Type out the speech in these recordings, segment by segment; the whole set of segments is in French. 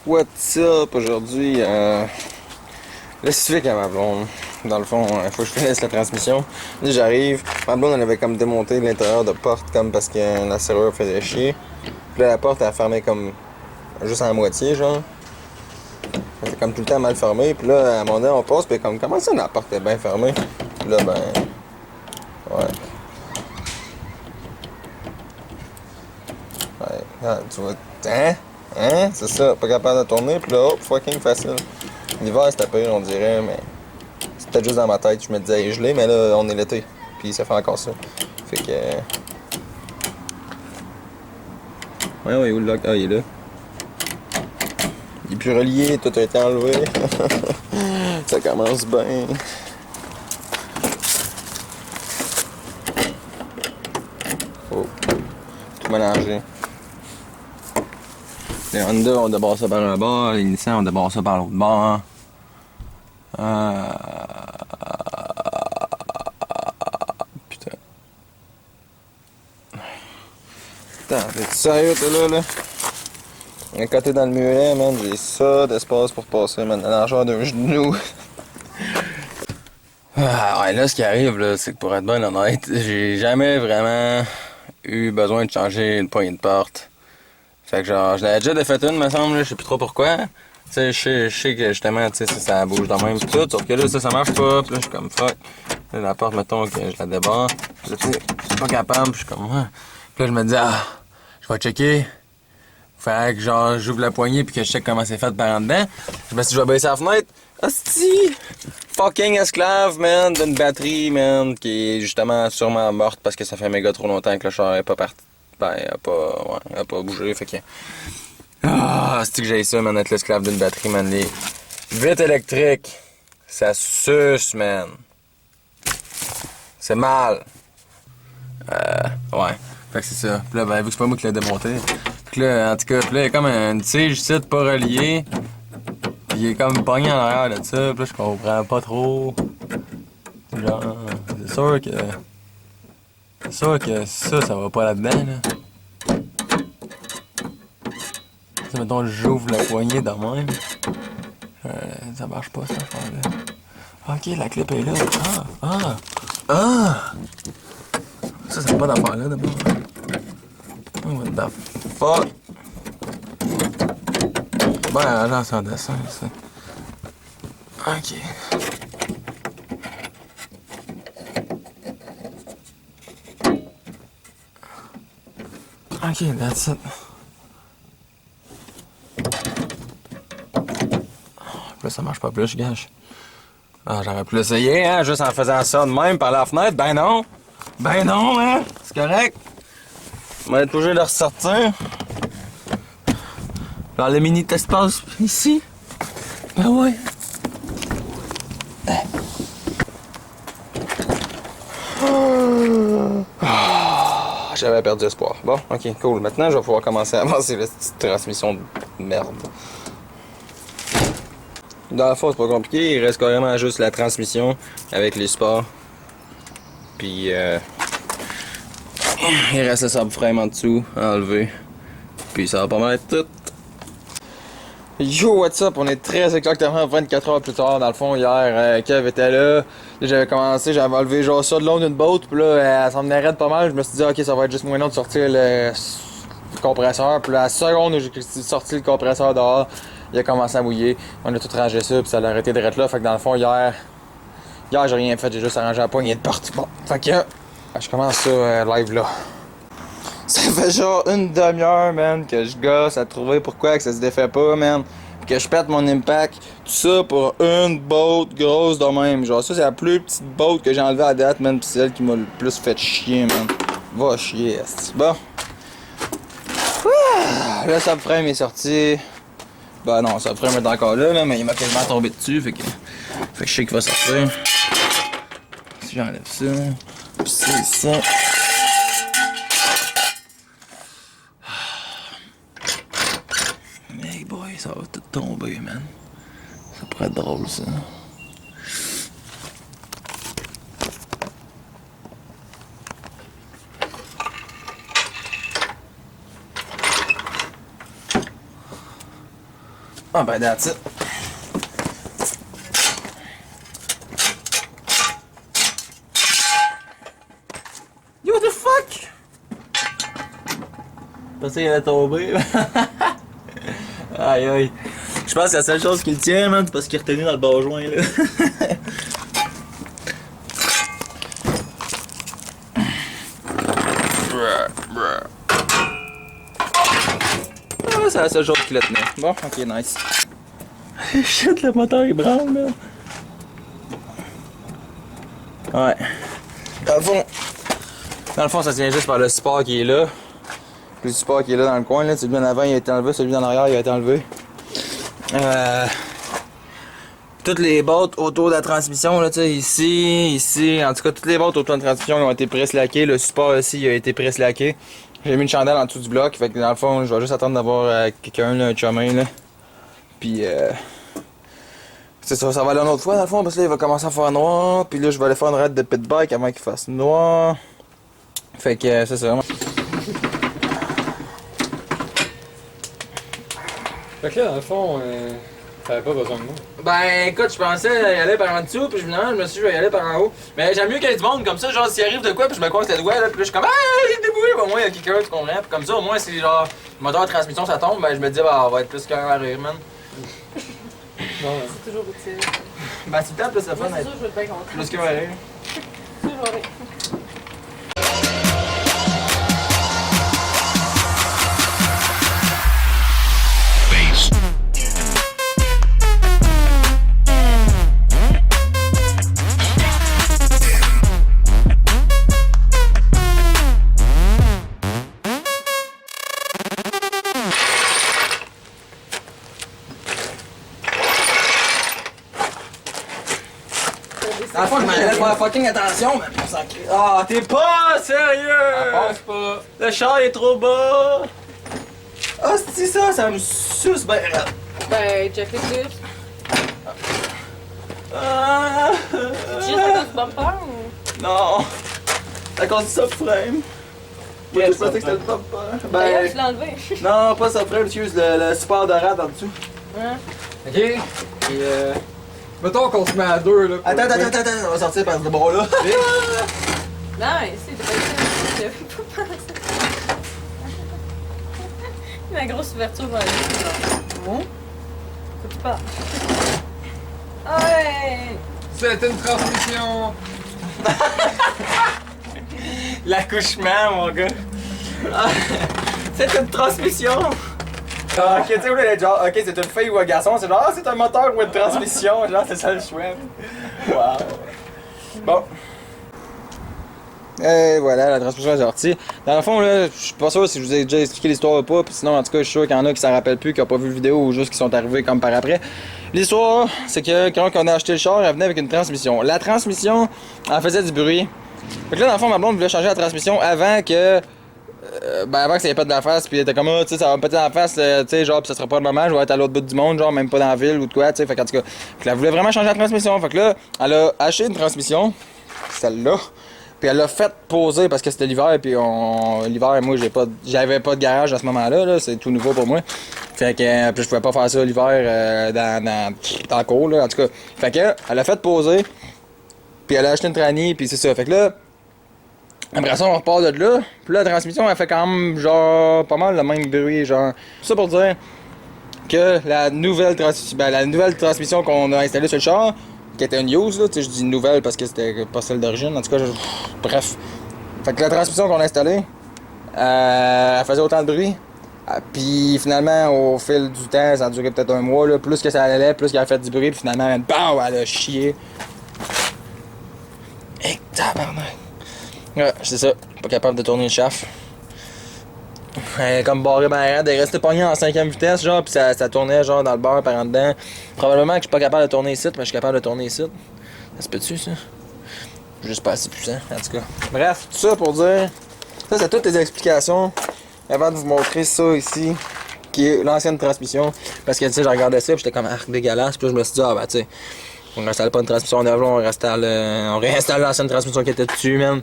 What's up aujourd'hui? Là, c'est fait qu'à ma blonde. Dans le fond, faut que je finisse la transmission. Là, j'arrive. Ma blonde, elle avait comme démonté l'intérieur de porte comme parce que la serrure faisait chier. Puis là, la porte, elle fermait comme juste à moitié, genre. Elle était comme tout le temps mal fermée. Puis là, à un moment donné, on passe, puis comme, comment ça, la porte est bien fermée? Puis là, ben. Ouais. Ouais. Ah, tu vois. Hein? Hein? C'est ça. Pas capable de tourner. Puis là, oh, fucking facile. L'hiver, c'était pire, on dirait, mais. C'est peut-être juste dans ma tête, je me disais, il est gelé, mais là, on est l'été. Puis ça fait encore ça. Fait que. Ouais, où le lock? Ah, il est là. Il est plus relié, tout a été enlevé. Ça commence bien. Oh. Tout mélangé. Les Honda, on débarre ça par un bord. Les Nissan, on débarre ça par l'autre bord. Putain. Putain, t'es sérieux, t'es là? Un côté dans le muret, man, j'ai ça d'espace pour passer, man. La largeur d'un genou. Ah, ouais, là, ce qui arrive, là, c'est que pour être bien honnête, j'ai jamais vraiment eu besoin de changer une poignée de porte. Fait que genre, je l'avais déjà défaite une, me semble, là, je sais plus trop pourquoi. Tu sais, je sais que justement, tu sais, ça bouge de même pis tout, sauf que là, ça marche pas, pis là, je suis comme fuck. Là, la porte, mettons que je la débarre, pis là, tu sais, je suis pas capable, pis je suis comme, ouais. Pis là, je me dis, je vais checker. Fait que genre, j'ouvre la poignée pis que je check comment c'est fait par en dedans. Je me suis dit, je vais baisser la fenêtre. Hostie! Fucking esclave, man, d'une batterie, man, qui est justement sûrement morte parce que ça fait méga trop longtemps que le char est pas parti. Ben, elle a pas bougé, fait que. C'est que j'ai ça, man, être l'esclave d'une batterie, man. Les vitres électriques, ça suce, man. C'est mal. Ouais. Fait que c'est ça. Puis là, ben, vu que c'est pas moi qui l'ai démonté. Puis là, en tout cas, puis là, il y a comme un tige ici, pas relié. Puis il est comme pogné en arrière de ça. Puis là, je comprends pas trop. Genre, c'est sûr que. C'est sûr que ça va pas là-dedans, là. Si, mettons, j'ouvre la poignée de même. Ça marche pas, ça, je pense. Ok, la clip est là. Ça, c'est pas d'affaire là, d'abord. What the fuck? Ben, là, c'est un dessin, ça. Ok. Ok, that's it. Là, ça marche pas plus, je gâche. J'aurais pu l'essayer, hein, juste en faisant ça de même par la fenêtre. Ben non! Ben non, hein! C'est correct! On va être obligé de ressortir. Dans le mini espace ici. Ben ouais. J'avais perdu espoir. Bon, ok, cool. Maintenant, je vais pouvoir commencer à avancer la petite transmission de merde. Dans la fois, c'est pas compliqué. Il reste carrément juste la transmission avec les supports. Puis, il reste le subframe en dessous, à enlever. Puis, ça va pas mal être tout. Yo, what's up? On est très exactement 24 heures plus tard. Dans le fond, hier, Kev était là. J'avais commencé, j'avais enlevé genre ça de long d'une botte. Puis là, elle s'en venait raide pas mal. Je me suis dit, ok, ça va être juste moyen de sortir le compresseur. Puis la seconde où j'ai sorti le compresseur dehors, il a commencé à mouiller. On a tout rangé ça, puis ça a arrêté de là. Fait que dans le fond, hier j'ai rien fait. J'ai juste arrangé la poignée de porte. Bon, fait que je commence ça live là. Ça fait genre une demi-heure, man, que je gosse à trouver pourquoi que ça se défait pas, man. Pis que je pète mon impact. Tout ça pour une botte grosse de même. Genre, ça, c'est la plus petite botte que j'ai enlevée à date, man. Pis c'est celle qui m'a le plus fait chier, man. Va chier, est-ce. Bon. Le subframe est sorti. Ben non, le subframe est encore là, mais il m'a quasiment tombé dessus. Fait que je sais qu'il va sortir. Si j'enlève ça. Pis c'est ça. Hey boy, ça va tout tomber, man. Ça pourrait être drôle, ça. Ah ben that's it. Yo, what the fuck? Je pensais qu'il allait tomber. Aïe aïe. Je pense que la seule chose qui le tient, man, c'est parce qu'il est retenu dans le bas joint là. Ah, c'est la seule chose qui le tenait. Bon, ok, nice. Shit, le moteur il branle là. Ouais. Dans le fond, ça tient juste par le support qui est là. Le support qui est là dans le coin, là, celui en avant il a été enlevé, celui en arrière il a été enlevé. Toutes les bottes autour de la transmission, là, tu sais, ici, en tout cas, toutes les bottes autour de la transmission ont été press-laquées. Le support ici a été press-laqué. J'ai mis une chandelle en dessous du bloc, fait que dans le fond, je vais juste attendre d'avoir quelqu'un, un chumé, là. Puis, c'est ça, ça va aller une autre fois, dans le fond, parce que là, il va commencer à faire noir. Puis là, je vais aller faire une raid de pit bike avant qu'il fasse noir. Fait que, c'est ça. Fait que là, dans le fond, t'avais pas besoin de moi. Ben écoute, je pensais y aller par en dessous, puis finalement, je me suis dit, je vais y aller par en haut. Mais j'aime mieux qu'il y ait du monde comme ça, genre s'il arrive de quoi, puis je me coince le doigt, là, puis là, je suis comme, ah, il est débouillé, au moins il y a quelqu'un, tu comprends? Puis comme ça, au moins, si genre, le moteur de transmission ça tombe, ben je me dis, bah, on va être plus qu'un à rire, man. Non, ouais. C'est toujours utile. Ben, si le temps, plus le fun, Moi, c'est sûr, je veux être bien content. plus qu'un à rire. Toujours rire. À la fois, je m'en allais faire fucking attention, mais pour s'en crier. Ah, t'es pas sérieux! Passe pas. Le char est trop bas! Ah, c'est ça me suce ben. Ben, check les clips. Ah! Juste à cause du bumper ou. Non! À cause du subframe. Moi, je pensais que c'était le bumper. D'ailleurs, tu Ben. l'as enlevé. Non, pas subframe, excuse, le support de rad en dessous. Hein? Ok? Et mettons qu'on se met à deux, là. pour- Attends, on va sortir par ce bras-là. Non, mais c'est pas ça. J'avais pas pensé. La grosse ouverture dans le lit, c'est genre. Bon. Faut que tu parles. Ouais! C'est une transmission! L'accouchement, mon gars. Ah, c'est une transmission. Ah, ok, tu sais, où là, genre, ok, c'est une fille ou un garçon, c'est genre, ah, c'est un moteur ou une transmission, genre, c'est ça le choix. Wow. Bon. Et voilà, la transmission est sortie. Dans le fond, là, je suis pas sûr si je vous ai déjà expliqué l'histoire ou pas, puis sinon, en tout cas, je suis sûr qu'il y en a qui s'en rappellent plus, qui n'ont pas vu le vidéo ou juste qui sont arrivés comme par après. L'histoire, c'est que quand on a acheté le char, elle venait avec une transmission. La transmission, elle faisait du bruit. Fait que là, dans le fond, ma blonde voulait changer la transmission avant que. Avant que ça ait pas de la face, puis elle était comme, ah, tu sais, ça va me péter dans la face, tu sais, genre, pis ça sera pas le moment, je vais être à l'autre bout du monde, genre, même pas dans la ville ou de quoi, tu sais, fait qu'en tout cas, elle voulait vraiment changer la transmission, fait que là, elle a acheté une transmission, celle-là, puis elle l'a fait poser parce que c'était l'hiver, puis l'hiver, moi, j'avais pas de garage à ce moment-là, là, c'est tout nouveau pour moi, fait que, puis je pouvais pas faire ça l'hiver dans le cours, là, en tout cas, fait que, elle a fait poser, puis elle a acheté une trannie, puis c'est ça, fait que là, après ça, on repart de là. Puis là, la transmission, elle fait quand même, genre, pas mal le même bruit, genre. Tout ça pour dire que la nouvelle transmission qu'on a installée sur le char, qui était une use, là, tu sais, je dis nouvelle parce que c'était pas celle d'origine, en tout cas, bref. Fait que la transmission qu'on a installée, elle faisait autant de bruit. Puis finalement, au fil du temps, ça a duré peut-être un mois, là. Plus que ça allait, plus qu'elle a fait du bruit, puis finalement, BAM! Elle a chié. Et tabarnak! Ouais, c'est ça, pas capable de tourner le shaft. Comme barré ben raide, elle restait pognée en 5e vitesse, genre, pis ça tournait genre dans le beurre par en dedans. Probablement que je suis pas capable de tourner ici, mais je suis capable de tourner ici. Ça se peut-tu, ça? Juste pas assez puissant, en tout cas. Bref, tout ça pour dire. Ça, c'est toutes les explications avant de vous montrer ça ici, qui est l'ancienne transmission. Parce que, tu sais, je regardais ça, pis j'étais comme arc dégueulasse, pis là, je me suis dit, ah, bah, tu sais, on réinstalle pas une transmission neuve, on réinstalle l'ancienne transmission qui était dessus, même.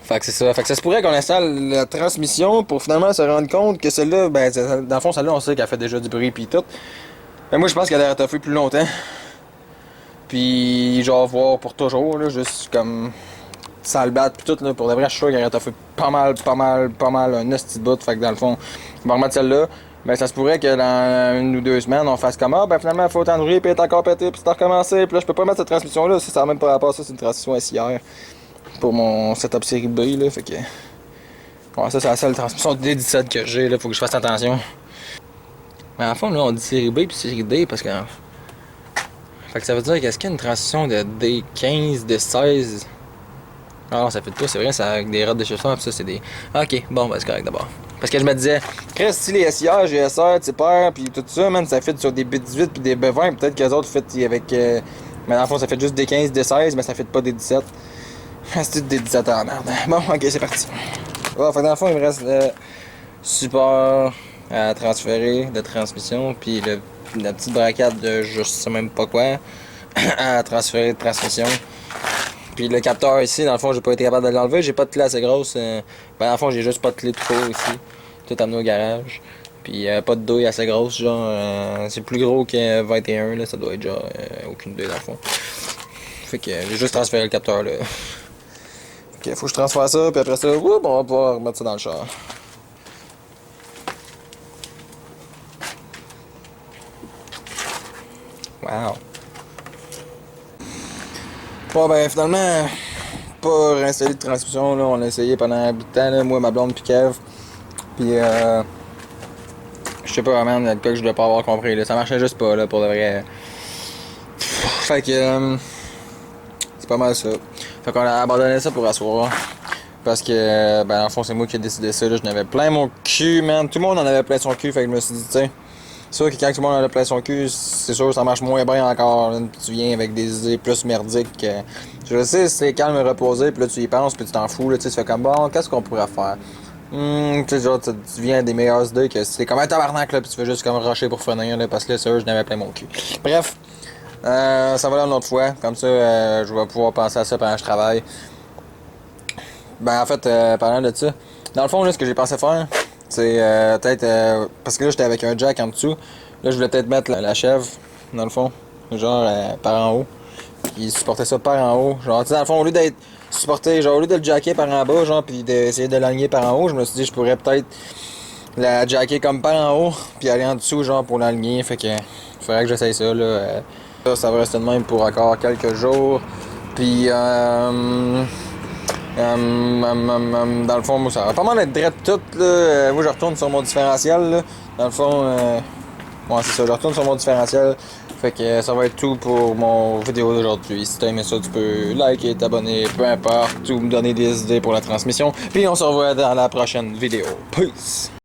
Fait que c'est ça. Fait que ça se pourrait qu'on installe la transmission pour finalement se rendre compte que celle-là, ben, dans le fond, celle-là, on sait qu'elle fait déjà du bruit pis tout. Mais moi, je pense qu'elle a étoffé plus longtemps. Puis, genre, voir pour toujours, là, juste comme sans le battre pis tout, là, pour de vrai, je suis sûr qu'elle a étoffé pas mal, un esti de bout. Fait que dans le fond, on va remettre celle-là. Ben, ça se pourrait que dans 1 ou 2 semaines, on fasse comme ah, ben finalement, il faut autant de bruit, puis elle est encore pété, puis c'est recommencé. Puis là, je peux pas mettre cette transmission-là, ça n'a même pas rapport, ça, c'est une transmission SIR pour mon setup série B, là. Fait que. Ouais, ça, c'est la seule transmission D17 que j'ai, là, faut que je fasse attention. Mais en fond, là, on dit série B puis série D parce que. Fait que ça veut dire qu'est-ce qu'il y a une transition de D15, D16? Ah non, ça fait pas, c'est vrai, ça avec des rods de chaussures, pis ça, c'est des. Ah, ok, bon, ben c'est correct d'abord. Parce que je me disais, Chris, si les SIR, GSR, TPR, pis tout ça, man, ça fit sur des B18 pis des B20, peut-être que les autres fit avec. Mais dans le fond, ça fait juste D15, D16, mais ça fit pas des 17. C'est des 17 en merde. Bon, ok, c'est parti. Ouais, fait que dans le fond, il me reste le support à transférer de transmission, puis la petite braquette de je sais même pas quoi à transférer de transmission. Puis le capteur ici, dans le fond, j'ai pas été capable de l'enlever. J'ai pas de clé assez grosse. Ben, dans le fond, j'ai juste pas de clé de cours ici. Tout amené au garage. Puis pas de douille assez grosse, genre. C'est plus gros que 21, là. Ça doit être genre aucune douille dans le fond. Fait que j'ai juste transféré le capteur là. Ok, faut que je transfère ça, puis après ça, on va pouvoir remettre ça dans le char. Wow. Bon ben finalement, pas réinstaller de transmission, là, on l'a essayé pendant un bout de temps, là, moi, ma blonde puis Kev. Puis je sais pas vraiment le cas que je dois pas avoir compris, là. Ça marchait juste pas là pour de vrai. Fait que c'est pas mal ça. Fait qu'on a abandonné ça pour asseoir. Parce que ben en fond c'est moi qui ai décidé ça, là. Je n'avais plein mon cul, man. Tout le monde en avait plein son cul, fait que je me suis dit, tiens. C'est sûr que quand tout le monde en a plein son cul, c'est sûr que ça marche moins bien encore. Là, tu viens avec des idées plus merdiques. Je sais, c'est calme et reposé, puis là tu y penses, puis tu t'en fous. Là, tu fais comme bon, qu'est-ce qu'on pourrait faire? Tu sais, genre, tu viens des meilleures idées que c'est comme un tabarnak, là, puis tu fais juste comme rusher pour finir, là, parce que là, c'est sûr, je n'avais plein mon cul. Bref, ça va là une autre fois. Comme ça, je vais pouvoir penser à ça pendant que je travaille. Ben, en fait, parlant de ça, dans le fond, là, ce que j'ai pensé faire, c'est peut-être. Parce que là, j'étais avec un jack en dessous. Là, je voulais peut-être mettre la chèvre, dans le fond, genre par en haut. Puis supporter ça par en haut. Genre, tu sais, dans le fond, au lieu d'être supporté, genre, au lieu de le jacker par en bas, genre, puis d'essayer de l'aligner par en haut, je me suis dit, je pourrais peut-être la jacker comme par en haut, puis aller en dessous, genre, pour l'aligner. Fait que, faudrait que j'essaye ça, là. Ça va rester de même pour encore quelques jours. Puis, dans le fond, moi, ça va pas mal être drette tout, là. Moi, je retourne sur mon différentiel, là. Dans le fond, ouais, c'est ça, je retourne sur mon différentiel. Fait que ça va être tout pour mon vidéo d'aujourd'hui. Si t'as aimé ça, tu peux liker, t'abonner, peu importe, ou me donner des idées pour la transmission. Puis on se revoit dans la prochaine vidéo. Peace!